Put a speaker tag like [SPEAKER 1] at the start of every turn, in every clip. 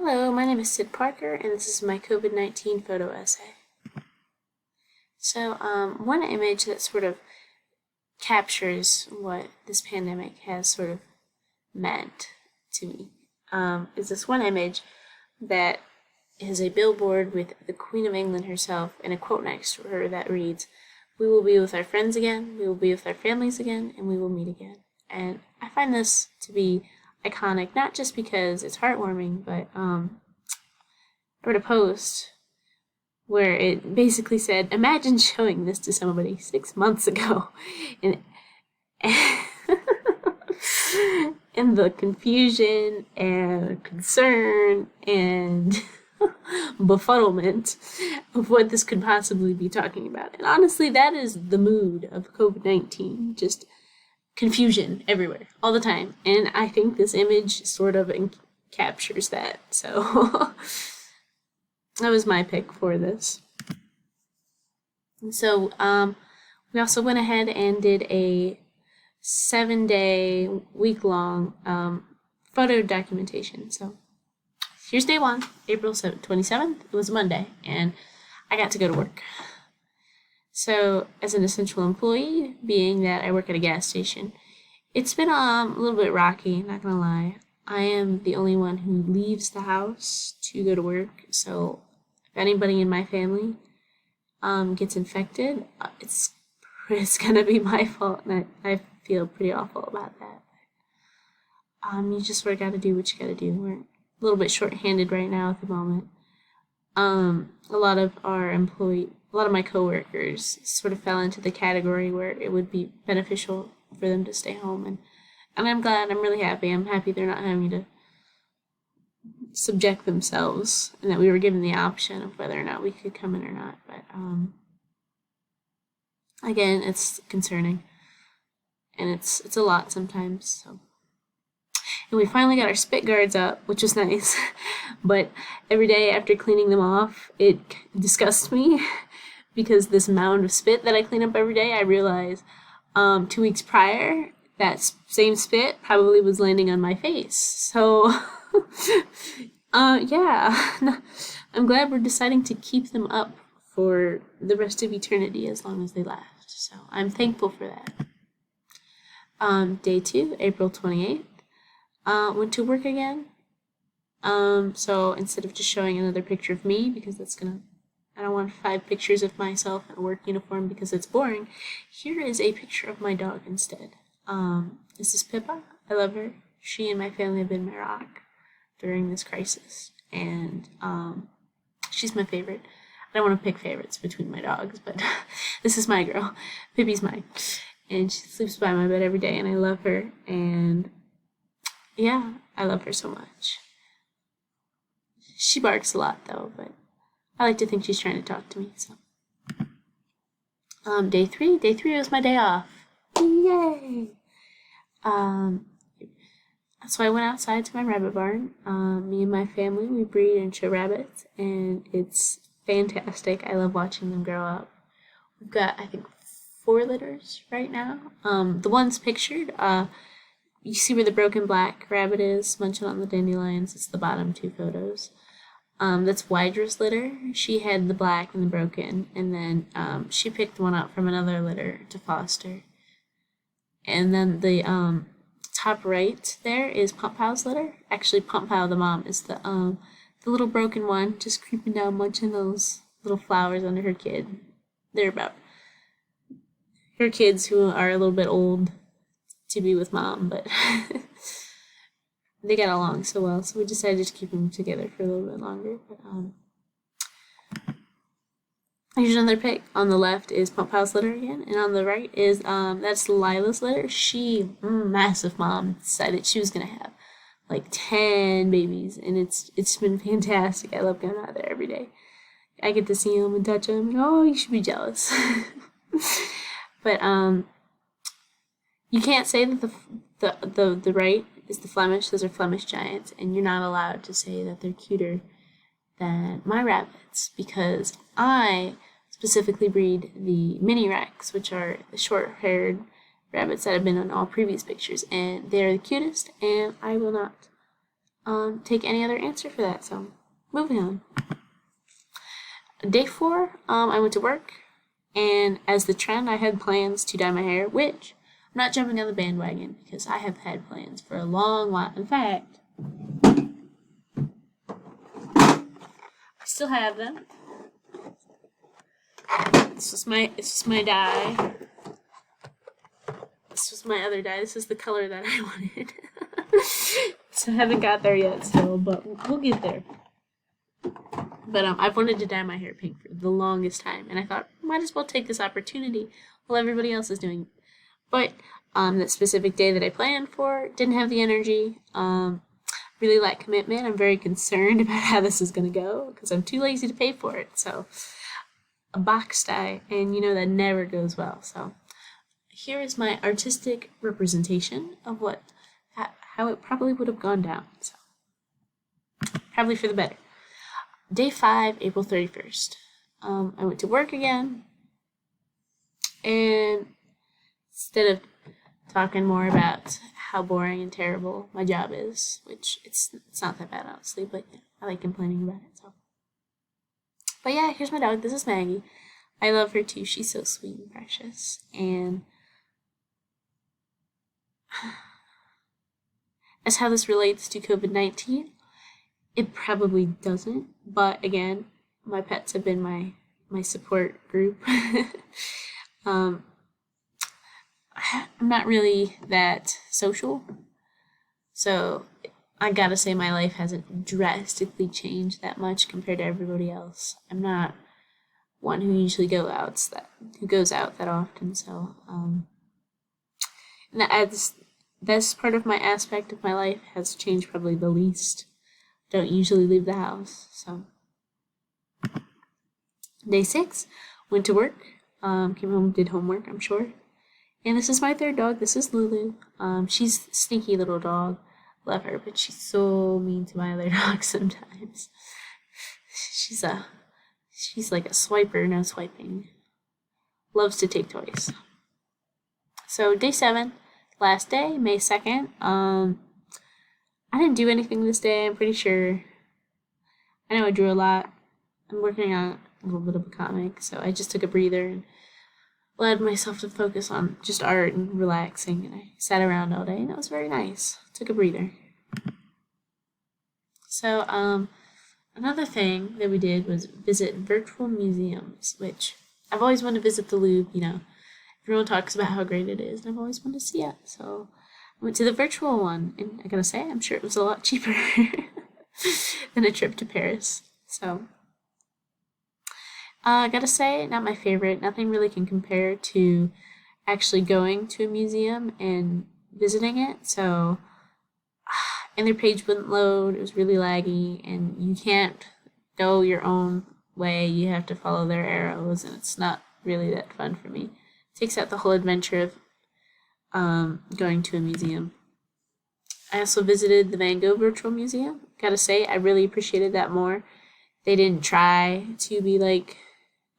[SPEAKER 1] Hello, my name is Sid Parker, and this is my COVID-19 photo essay. One image that sort of captures what this pandemic has sort of meant to me is this one image that is a billboard with the Queen of England herself and a quote next to her that reads, "We will be with our friends again, we will be with our families again, and we will meet again." And I find this to be iconic, not just because it's heartwarming, but I read a post where it basically said, imagine showing this to somebody 6 months ago. And, and the confusion and concern and befuddlement of what this could possibly be talking about. And honestly, that is the mood of COVID-19. Just confusion everywhere, all the time. And I think this image sort of captures that. So that was my pick for this. And we also went ahead and did a 7-day, week-long photo documentation. So here's day one, April 27th. It was Monday, and I got to go to work. So, as an essential employee, being that I work at a gas station, it's been a little bit rocky, not gonna lie. I am the only one who leaves the house to go to work, so if anybody in my family gets infected, it's gonna be my fault, and I feel pretty awful about that. You just sort of gotta do what you gotta do. We're a little bit short-handed right now at the moment. A lot of my coworkers sort of fell into the category where it would be beneficial for them to stay home, and I'm glad. I'm really happy. I'm happy they're not having to subject themselves, and that we were given the option of whether or not we could come in or not. But again, it's concerning, and it's a lot sometimes. So. And we finally got our spit guards up, which was nice. But every day after cleaning them off, it disgusts me because this mound of spit that I clean up every day, I realize 2 weeks prior, that same spit probably was landing on my face. So, yeah, I'm glad we're deciding to keep them up for the rest of eternity as long as they last. So I'm thankful for that. Day 2, April 28th. Went to work again. So instead of just showing another picture of me, because I don't want 5 pictures of myself in a work uniform because it's boring, here is a picture of my dog instead. This is Pippa. I love her. She and my family have been my rock during this crisis, and she's my favorite. I don't want to pick favorites between my dogs, but this is my girl. Pippi's mine. And she sleeps by my bed every day, and I love her, and yeah, I love her so much. She barks a lot though, but I like to think she's trying to talk to me. So, day three was my day off. Yay! So I went outside to my rabbit barn. Me and my family, we breed and show rabbits, and it's fantastic. I love watching them grow up. We've got, I think, 4 litters right now. The ones pictured, you see where the broken black rabbit is munching on the dandelions. It's the bottom 2 photos. That's Wydra's litter. She had the black and the broken, and then she picked one up from another litter to foster. And then the top right there is Pump Pow's litter. Actually, Pump Pow, the mom, is the little broken one, just creeping down, munching those little flowers under her kid. They're about her kids who are a little bit old to be with mom, but they got along so well, so we decided to keep them together for a little bit longer. But here's another pic. On the left is Pump House litter again, and on the right is that's Lila's litter. She, massive mom, decided she was gonna have like 10 babies, and it's been fantastic. I love going out there every day. I get to see them and touch them, and oh, you should be jealous. But you can't say that the right is the Flemish. Those are Flemish giants, and you're not allowed to say that they're cuter than my rabbits, because I specifically breed the mini Rex, which are the short-haired rabbits that have been on all previous pictures, and they're the cutest, and I will not take any other answer for that. So, moving on. Day 4, I went to work, and as the trend, I had plans to dye my hair, which I'm not jumping on the bandwagon because I have had plans for a long while. In fact, I still have them. This was my dye. This was my other dye. This is the color that I wanted. So I haven't got there yet still, but we'll get there. But I've wanted to dye my hair pink for the longest time, and I thought might as well take this opportunity while everybody else is doing it. But that specific day that I planned for didn't have the energy. Really lack commitment. I'm very concerned about how this is going to go because I'm too lazy to pay for it. So a box dye, and you know that never goes well. So here is my artistic representation of how it probably would have gone down. So probably for the better. Day 5, April 31st. I went to work again, and instead of talking more about how boring and terrible my job is, which it's not that bad honestly, but I like complaining about it. So, but yeah, here's my dog. This is Maggie. I love her too. She's so sweet and precious. And as how this relates to COVID-19, it probably doesn't. But again, my pets have been my support group. I'm not really that social, so I gotta say my life hasn't drastically changed that much compared to everybody else. I'm not one who usually goes out that often, so and this part of my aspect of my life has changed probably the least. Don't usually leave the house, so. Day 6, went to work, came home, did homework, I'm sure. And this is my third dog. This is Lulu. She's a sneaky little dog. Love her, but she's so mean to my other dogs sometimes. She's like a swiper, no swiping. Loves to take toys. So day 7, last day, May 2nd. I didn't do anything this day, I'm pretty sure. I know I drew a lot. I'm working on a little bit of a comic, so I just took a breather and allowed myself to focus on just art and relaxing, and I sat around all day, and that was very nice. Took a breather. So, another thing that we did was visit virtual museums, which I've always wanted to visit the Louvre, you know. Everyone talks about how great it is, and I've always wanted to see it, so I went to the virtual one, and I gotta say, I'm sure it was a lot cheaper than a trip to Paris, so. I gotta say, not my favorite. Nothing really can compare to actually going to a museum and visiting it. So, and their page wouldn't load. It was really laggy, and you can't go your own way. You have to follow their arrows, and it's not really that fun for me. It takes out the whole adventure of going to a museum. I also visited the Van Gogh Virtual Museum. Gotta say, I really appreciated that more. They didn't try to be like,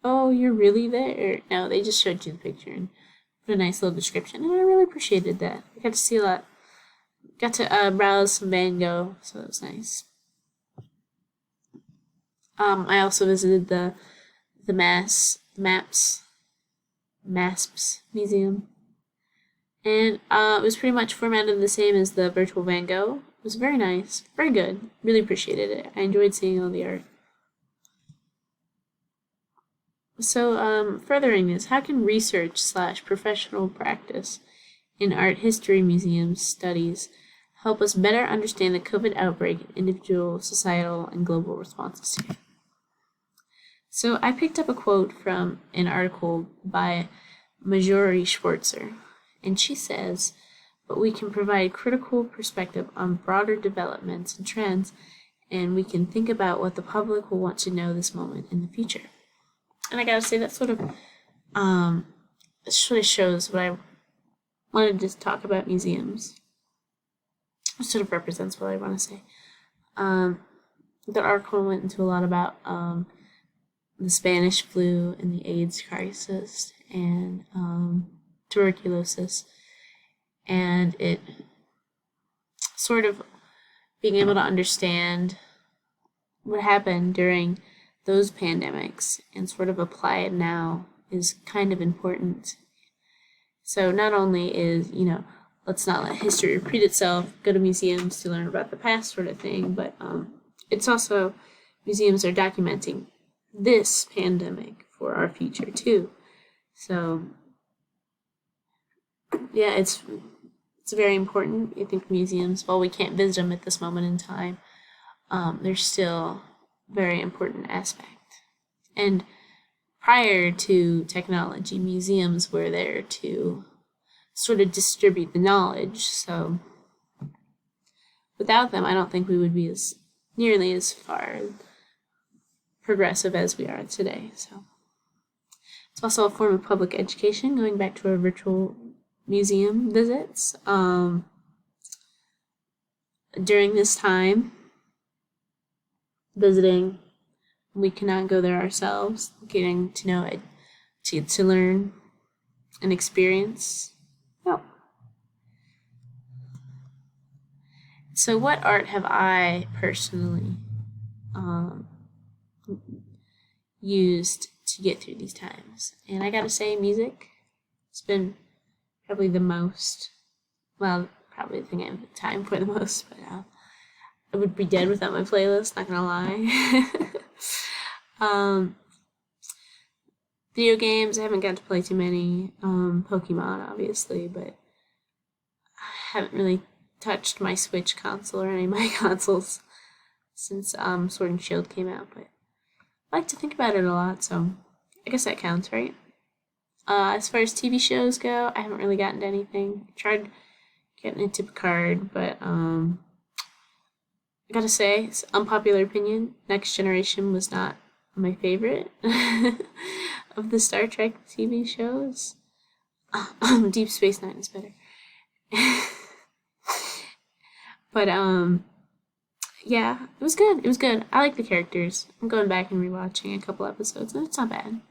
[SPEAKER 1] oh, you're really there. No, they just showed you the picture and put a nice little description, and I really appreciated that. I got to see a lot. Got to browse some Van Gogh, so that was nice. I also visited the MASPS Museum, and it was pretty much formatted the same as the virtual Van Gogh. It was very nice, very good. Really appreciated it. I enjoyed seeing all the art. So, furthering this, how can research/professional practice in art history museums studies help us better understand the COVID outbreak and individual, societal, and global responses to it? So, I picked up a quote from an article by Marjorie Schwartzer, and she says, "But we can provide critical perspective on broader developments and trends, and we can think about what the public will want to know this moment in the future." And I gotta say, that sort of shows what I wanted to talk about museums. It sort of represents what I want to say. The article went into a lot about the Spanish flu and the AIDS crisis and tuberculosis, and it sort of being able to understand what happened during those pandemics and sort of apply it now is kind of important. So not only is, let's not let history repeat itself, go to museums to learn about the past sort of thing, but it's also, museums are documenting this pandemic for our future too. So yeah, it's very important. I think museums, while we can't visit them at this moment in time, they're still very important aspect. And prior to technology, museums were there to sort of distribute the knowledge. So without them, I don't think we would be as nearly as far progressive as we are today. So it's also a form of public education, going back to our virtual museum visits. During this time, visiting, we cannot go there ourselves, getting to know it, to learn and experience. Oh. So what art have I personally used to get through these times? And I gotta say, music. It's been probably the most, probably the thing I have time for the most, but I would be dead without my playlist, not gonna lie. Video games, I haven't got to play too many. Pokemon, obviously, but I haven't really touched my Switch console or any of my consoles since Sword and Shield came out, but I like to think about it a lot, so I guess that counts, right? As far as TV shows go, I haven't really gotten to anything. I tried getting into Picard, but I gotta say, it's unpopular opinion, Next Generation was not my favorite of the Star Trek TV shows. Deep Space Nine is better. But yeah, it was good. It was good. I like the characters. I'm going back and rewatching a couple episodes, and it's not bad.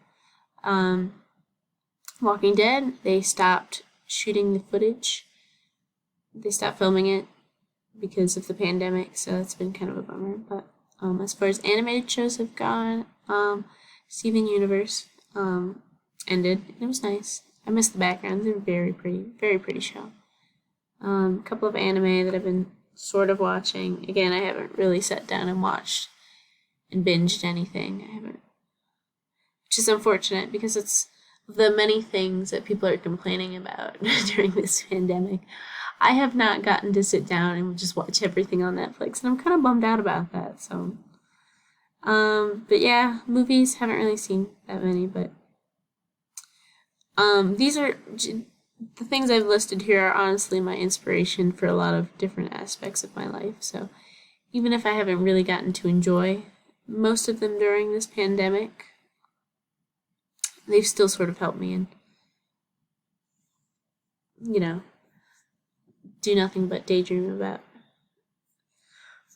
[SPEAKER 1] Walking Dead, they stopped shooting the footage. They stopped filming it because of the pandemic, so it's been kind of a bummer. But as far as animated shows have gone, Steven Universe ended. It was nice. I miss the backgrounds. They're very pretty show. A couple of anime that I've been sort of watching. Again, I haven't really sat down and watched and binged anything. I haven't, which is unfortunate because it's the many things that people are complaining about during this pandemic. I have not gotten to sit down and just watch everything on Netflix, and I'm kind of bummed out about that. So, but yeah, movies, haven't really seen that many, but these are the things I've listed here are honestly my inspiration for a lot of different aspects of my life. So even if I haven't really gotten to enjoy most of them during this pandemic, they've still sort of helped me and, do nothing but daydream about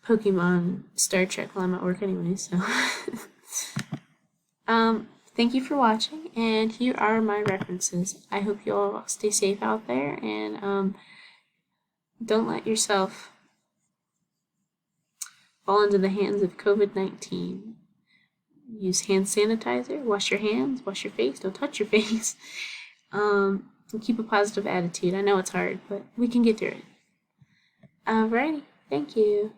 [SPEAKER 1] Pokemon, Star Trek while I'm at work anyway, so. Thank you for watching, and here are my references. I hope you all stay safe out there, and don't let yourself fall into the hands of COVID-19. Use hand sanitizer, wash your hands, wash your face, don't touch your face. And keep a positive attitude. I know it's hard, but we can get through it. Alrighty, thank you.